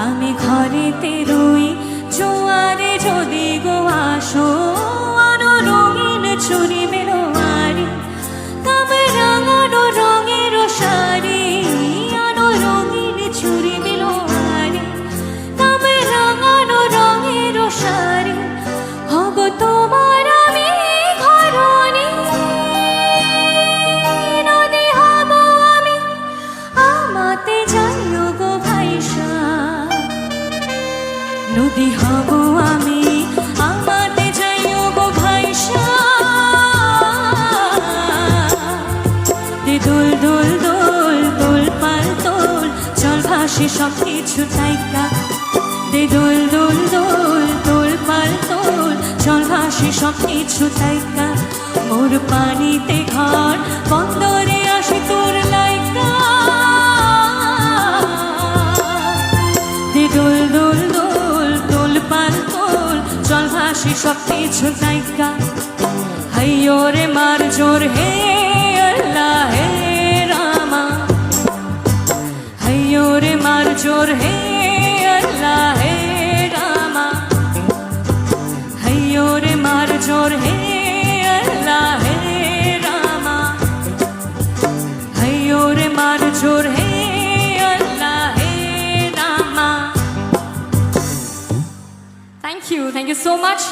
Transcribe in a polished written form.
আমি ঘরেতে রই জোয়ারে যদি গো আসো আনো রঙিন চুরি মেলোয়ারি তবে রাঙানো রঙের শাড়ি আনো রঙিন চুরি মেলোয়ারি তবে রাঙানো রঙের শাড়ি হব তোমার আমি ঘরণী নদী হব আমি আমাতে যাইও গো ভাইসা নদী হব আমি আমাতে যাইও গো ভাইসা দোল দোল দোল দোল পাল দোল চল ভাসি সব কিছু তাইকা দে দোল দোল দোল দোল পাল দোল চল ভাসি সব কিছু তাইকা মোর পানিতে ঘর বন্দরে আসি তোর লাইকা দে দোল দোল দোল দোল পাল দোল চল ভাসি সব কিছু তাইকা হাইয়ো রে মার জোর হে আল্লাহ হে রামা হাইয়ো রে মার জোর হে আল্লাহ হে রামা হাইয়ো রে মার জোর হে আল্লাহ হে রামা হাইয়ো রে মার জোর হে আল্লাহ হে রামা Thank you so much.